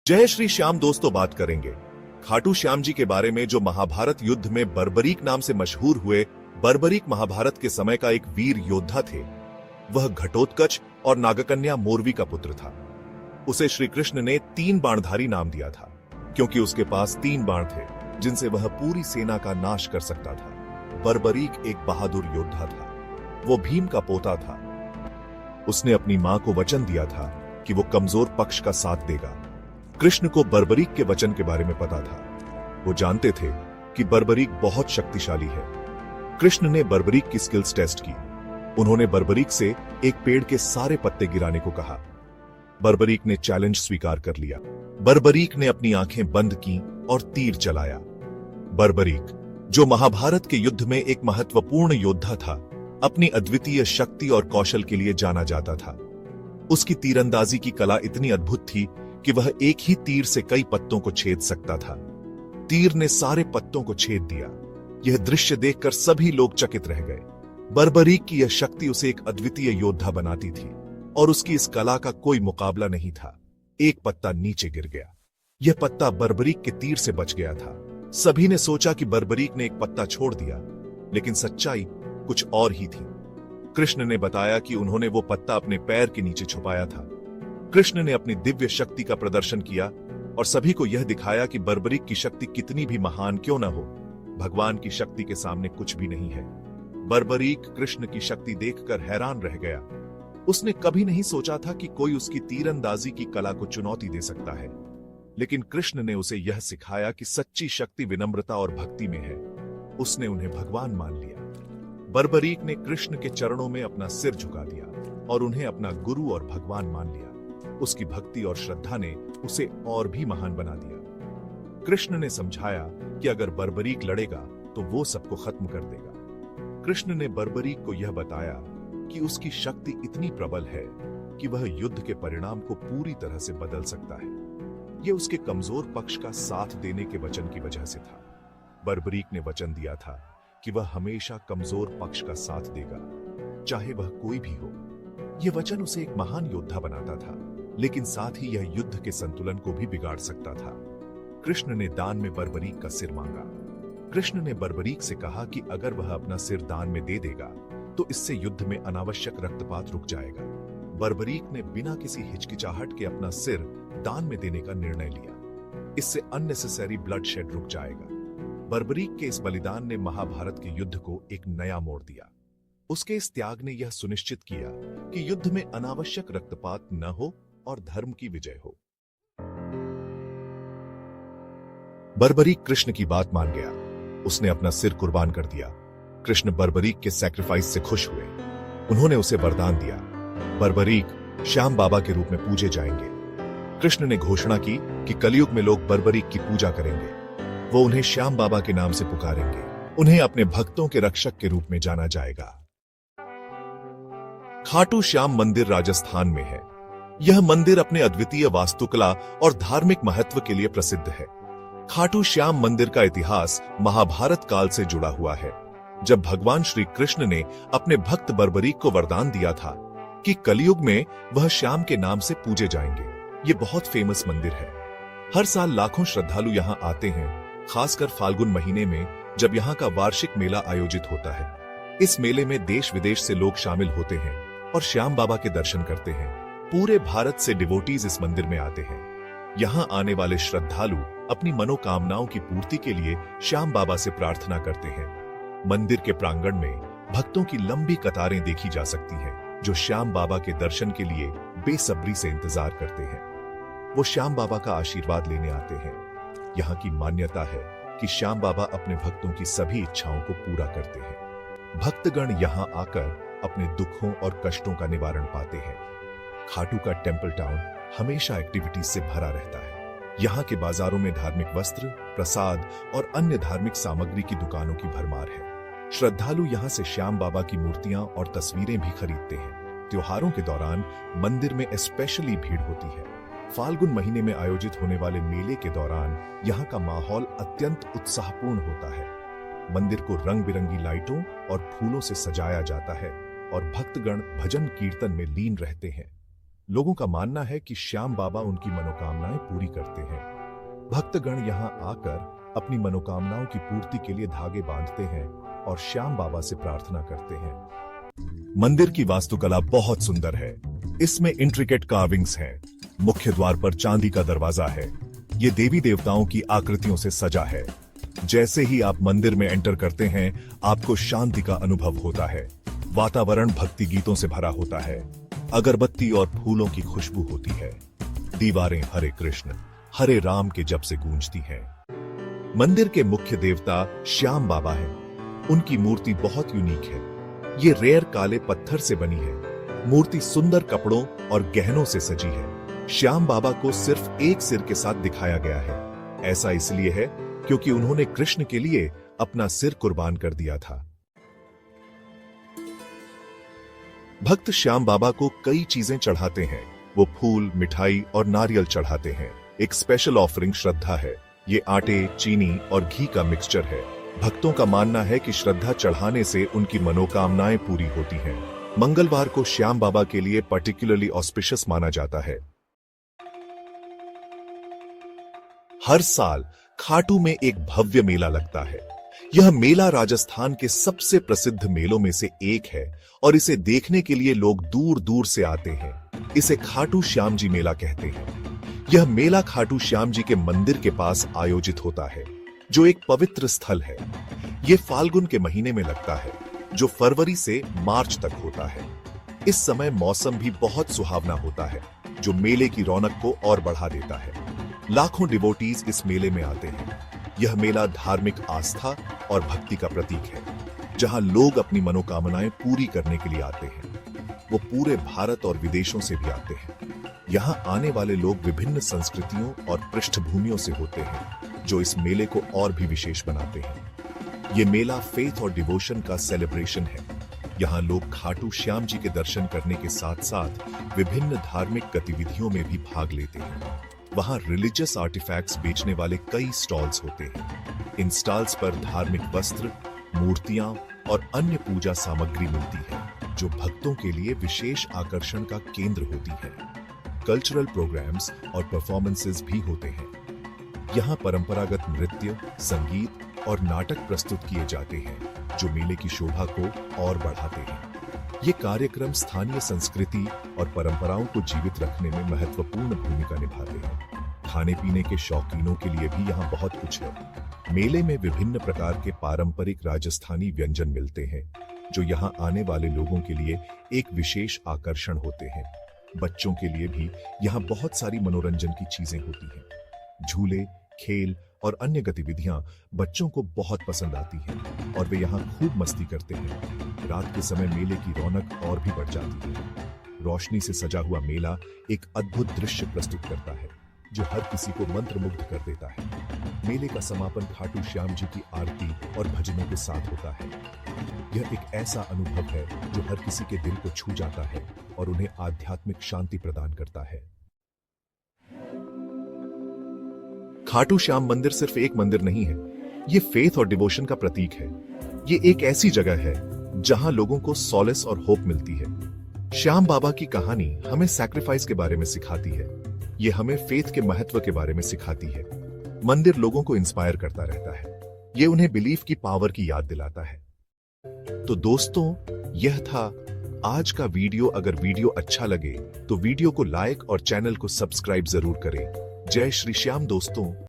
जय श्री श्याम दोस्तों, बात करेंगे खाटू श्याम जी के बारे में, जो महाभारत युद्ध में बर्बरीक नाम से मशहूर हुए। बर्बरीक महाभारत के समय का एक वीर योद्धा थे। वह घटोत्कच और नागकन्या मोरवी का पुत्र था। उसे श्री कृष्ण ने 3 बाणधारी नाम दिया था, क्योंकि उसके पास 3 बाण थे जिनसे वह पूरी सेना का नाश कर सकता था। बर्बरीक एक बहादुर योद्धा था। वो भीम का पोता था। उसने अपनी मां को वचन दिया था कि वो कमजोर पक्ष का साथ देगा। कृष्ण को बर्बरीक के वचन के बारे में पता था। वो जानते थे कि बर्बरीक बहुत शक्तिशाली है। कृष्ण ने बर्बरीक की स्किल्स टेस्ट की। उन्होंने बर्बरीक से एक पेड़ के सारे पत्ते गिराने को कहा। बर्बरीक ने चैलेंज स्वीकार कर लिया। बर्बरीक ने अपनी आंखें बंद की और तीर चलाया। बर्बरीक, जो महाभारत के युद्ध में एक महत्वपूर्ण योद्धा था, अपनी अद्वितीय शक्ति और कौशल के लिए जाना जाता था। उसकी तीरंदाजी की कला इतनी अद्भुत थी कि वह एक ही तीर से कई पत्तों को छेद सकता था। तीर ने सारे पत्तों को छेद दिया। यह दृश्य देखकर सभी लोग चकित रह गए। बर्बरीक की यह शक्ति उसे एक अद्वितीय योद्धा बनाती थी और उसकी इस कला का कोई मुकाबला नहीं था। एक पत्ता नीचे गिर गया। यह पत्ता बर्बरीक के तीर से बच गया था। सभी ने सोचा कि बर्बरीक ने एक पत्ता छोड़ दिया, लेकिन सच्चाई कुछ और ही थी। कृष्ण ने बताया कि उन्होंने वो पत्ता अपने पैर के नीचे छुपाया था। कृष्ण ने अपनी दिव्य शक्ति का प्रदर्शन किया और सभी को यह दिखाया कि बर्बरीक की शक्ति कितनी भी महान क्यों न हो, भगवान की शक्ति के सामने कुछ भी नहीं है। बर्बरीक कृष्ण की शक्ति देखकर हैरान रह गया। उसने कभी नहीं सोचा था कि कोई उसकी तीरंदाजी की कला को चुनौती दे सकता है। लेकिन कृष्ण ने उसे यह सिखाया कि सच्ची शक्ति विनम्रता और भक्ति में है। उसने उन्हें भगवान मान लिया। बर्बरीक ने कृष्ण के चरणों में अपना सिर झुका दिया और उन्हें अपना गुरु और भगवान मान लिया। उसकी भक्ति और श्रद्धा ने उसे और भी महान बना दिया। कृष्ण ने समझाया कि अगर बर्बरीक लड़ेगा तो वो सबको खत्म कर देगा। कृष्ण ने बर्बरीक को यह बताया कि उसकी शक्ति इतनी प्रबल है कि वह युद्ध के परिणाम को पूरी तरह से बदल सकता है। यह उसके कमजोर पक्ष का साथ देने के वचन की वजह से था। बर्बरीक ने वचन दिया था कि वह हमेशा कमजोर पक्ष का साथ देगा, चाहे वह कोई भी हो। यह वचन उसे एक महान योद्धा बनाता था, लेकिन साथ ही यह युद्ध के संतुलन को भी बिगाड़ सकता था। कृष्ण ने दान में बर्बरीक का सिर मांगा। कृष्ण ने बर्बरीक से कहा कि अगर वह अपना सिर दान में दे देगा तो इससे युद्ध में अनावश्यक रक्तपात रुक जाएगा। बर्बरीक ने बिना किसी हिचकिचाहट के अपना सिर दान में देने का निर्णय लिया। इससे अननेसेसरी ब्लड शेड रुक जाएगा। बर्बरीक के इस बलिदान ने महाभारत के युद्ध को एक नया मोड़ दिया। उसके इस त्याग ने यह सुनिश्चित किया कि युद्ध में अनावश्यक रक्तपात न हो और धर्म की विजय हो। बर्बरीक कृष्ण की बात मान गया। उसने अपना सिर कुर्बान कर दिया। कृष्ण बर्बरीक के सैक्रिफाइस से खुश हुए। उन्होंने उसे वरदान दिया, बर्बरीक श्याम बाबा के रूप में पूजे जाएंगे। कृष्ण ने घोषणा की कि कलयुग में लोग बर्बरीक की पूजा करेंगे। वो उन्हें श्याम बाबा के नाम से पुकारेंगे। उन्हें अपने भक्तों के रक्षक के रूप में जाना जाएगा। खाटू श्याम मंदिर राजस्थान में है। यह मंदिर अपने अद्वितीय वास्तुकला और धार्मिक महत्व के लिए प्रसिद्ध है। खाटू श्याम मंदिर का इतिहास महाभारत काल से जुड़ा हुआ है, जब भगवान श्री कृष्ण ने अपने भक्त बर्बरीक को वरदान दिया था कि कलयुग में वह श्याम के नाम से पूजे जाएंगे। ये बहुत फेमस मंदिर है। हर साल लाखों श्रद्धालु यहाँ आते हैं, खासकर फाल्गुन महीने में, जब यहाँ का वार्षिक मेला आयोजित होता है। इस मेले में देश विदेश से लोग शामिल होते हैं और श्याम बाबा के दर्शन करते हैं। पूरे भारत से डिवोटीज इस मंदिर में आते हैं। यहाँ आने वाले श्रद्धालु अपनी मनोकामनाओं की पूर्ति के लिए श्याम बाबा से प्रार्थना करते हैं। मंदिर के प्रांगण में भक्तों की लंबी कतारें देखी जा सकती हैं, जो श्याम बाबा के दर्शन के लिए बेसब्री से इंतजार करते हैं। वो श्याम बाबा का आशीर्वाद लेने आते हैं। यहाँ की मान्यता है कि श्याम बाबा अपने भक्तों की सभी इच्छाओं को पूरा करते हैं। भक्तगण यहाँ आकर अपने दुखों और कष्टों का निवारण पाते हैं। खाटू का टेंपल टाउन हमेशा एक्टिविटीज से भरा रहता है। यहाँ के बाजारों में धार्मिक वस्त्र, प्रसाद और अन्य धार्मिक सामग्री की दुकानों की भरमार है। श्रद्धालु यहाँ से श्याम बाबा की मूर्तियां और तस्वीरें भी खरीदते हैं। त्योहारों के दौरान मंदिर में स्पेशली भीड़ होती है। फाल्गुन महीने में आयोजित होने वाले मेले के दौरान यहाँ का माहौल अत्यंत उत्साहपूर्ण होता है। मंदिर को रंग बिरंगी लाइटों और फूलों से सजाया जाता है और भक्तगण भजन कीर्तन में लीन रहते हैं। लोगों का मानना है कि श्याम बाबा उनकी मनोकामनाएं पूरी करते हैं। भक्तगण यहां आकर अपनी मनोकामनाओं की पूर्ति के लिए धागे बांधते हैं और श्याम बाबा से प्रार्थना करते हैं। मंदिर की वास्तुकला बहुत सुंदर है। इसमें इंट्रिकेट कार्विंग्स हैं। मुख्य द्वार पर चांदी का दरवाजा है। ये देवी देवताओं की आकृतियों से सजा है। जैसे ही आप मंदिर में एंटर करते हैं, आपको शांति का अनुभव होता है। वातावरण भक्ति गीतों से भरा होता है। अगरबत्ती और फूलों की खुशबू होती है। दीवारें हरे कृष्ण हरे राम के जप से गूंजती हैं। मंदिर के मुख्य देवता श्याम बाबा हैं। उनकी मूर्ति बहुत यूनिक है। ये रेयर काले पत्थर से बनी है। मूर्ति सुंदर कपड़ों और गहनों से सजी है। श्याम बाबा को सिर्फ एक सिर के साथ दिखाया गया है। ऐसा इसलिए है क्योंकि उन्होंने कृष्ण के लिए अपना सिर कुर्बान कर दिया था। भक्त श्याम बाबा को कई चीजें चढ़ाते हैं। वो फूल, मिठाई और नारियल चढ़ाते हैं। एक स्पेशल ऑफरिंग श्रद्धा है। ये आटे, चीनी और घी का मिक्सचर है। भक्तों का मानना है कि श्रद्धा चढ़ाने से उनकी मनोकामनाएं पूरी होती हैं। मंगलवार को श्याम बाबा के लिए पर्टिकुलरली ऑस्पिशियस माना जाता है। हर साल खाटू में एक भव्य मेला लगता है। यह मेला राजस्थान के सबसे प्रसिद्ध मेलों में से एक है और इसे देखने के लिए लोग दूर दूर से आते हैं। इसे खाटू श्याम जी मेला कहते हैं। यह मेला खाटू श्याम जी के मंदिर के पास आयोजित होता है, जो एक पवित्र स्थल है। यह फाल्गुन के महीने में लगता है, जो फरवरी से मार्च तक होता है। इस समय मौसम भी बहुत सुहावना होता है, जो मेले की रौनक को और बढ़ा देता है। लाखों डिवोटीज इस मेले में आते हैं। यह मेला धार्मिक आस्था और भक्ति का प्रतीक है, जहां लोग अपनी मनोकामनाएं पूरी करने के लिए आते हैं। वो पूरे भारत और विदेशों से भी आते हैं। यहाँ आने वाले लोग विभिन्न संस्कृतियों और पृष्ठभूमियों से होते हैं, जो इस मेले को और भी विशेष बनाते हैं। ये मेला फेथ और डिवोशन का सेलिब्रेशन है। यहाँ लोग खाटू श्याम जी के दर्शन करने के साथ साथ विभिन्न धार्मिक गतिविधियों में भी भाग लेते हैं। वहाँ रिलीजियस आर्टिफैक्ट्स बेचने वाले कई स्टॉल्स होते हैं। इन स्टॉल्स पर धार्मिक वस्त्र, मूर्तियां और अन्य पूजा सामग्री मिलती है, जो भक्तों के लिए विशेष आकर्षण का केंद्र होती है। कल्चरल प्रोग्राम्स और परफॉर्मेंसेस भी होते हैं। यहाँ परंपरागत नृत्य, संगीत और नाटक प्रस्तुत किए जाते हैं, जो मेले की शोभा को और बढ़ाते हैं। ये कार्यक्रम स्थानीय संस्कृति और परंपराओं को जीवित रखने में महत्वपूर्ण भूमिका निभाते हैं। खाने पीने के शौकीनों के लिए भी यहाँ बहुत कुछ है। मेले में विभिन्न प्रकार के पारंपरिक राजस्थानी व्यंजन मिलते हैं, जो यहाँ आने वाले लोगों के लिए एक विशेष आकर्षण होते हैं। बच्चों के लिए भी यहाँ बहुत सारी मनोरंजन की चीजें होती हैं। झूले, खेल और अन्य गतिविधियां बच्चों को बहुत पसंद आती हैं और वे यहाँ खूब मस्ती करते हैं। रात के समय मेले की रौनक और भी बढ़ जाती है। रोशनी से सजा हुआ मेला एक अद्भुत दृश्य प्रस्तुत करता है, जो हर किसी को मंत्रमुग्ध कर देता है। मेले का समापन खाटू श्याम जी की आरती और भजनों के साथ होता है। यह एक ऐसा अनुभव है जो हर किसी के दिल को छू जाता है और उन्हें आध्यात्मिक शांति प्रदान करता है। खाटू श्याम मंदिर सिर्फ एक मंदिर नहीं है, ये फेथ और डिवोशन का प्रतीक है। ये एक ऐसी जगह है जहां लोगों को सॉलेस और होप मिलती है। श्याम बाबा की कहानी हमें सैक्रिफाइस के बारे में सिखाती है। ये हमें फेथ के महत्व के बारे में सिखाती है। मंदिर लोगों को इंस्पायर करता रहता है। ये उन्हें बिलीफ की पावर की याद दिलाता है। तो दोस्तों, यह था आज का वीडियो। अगर वीडियो अच्छा लगे तो वीडियो को लाइक और चैनल को सब्सक्राइब जरूर करें। जय श्री श्याम दोस्तों।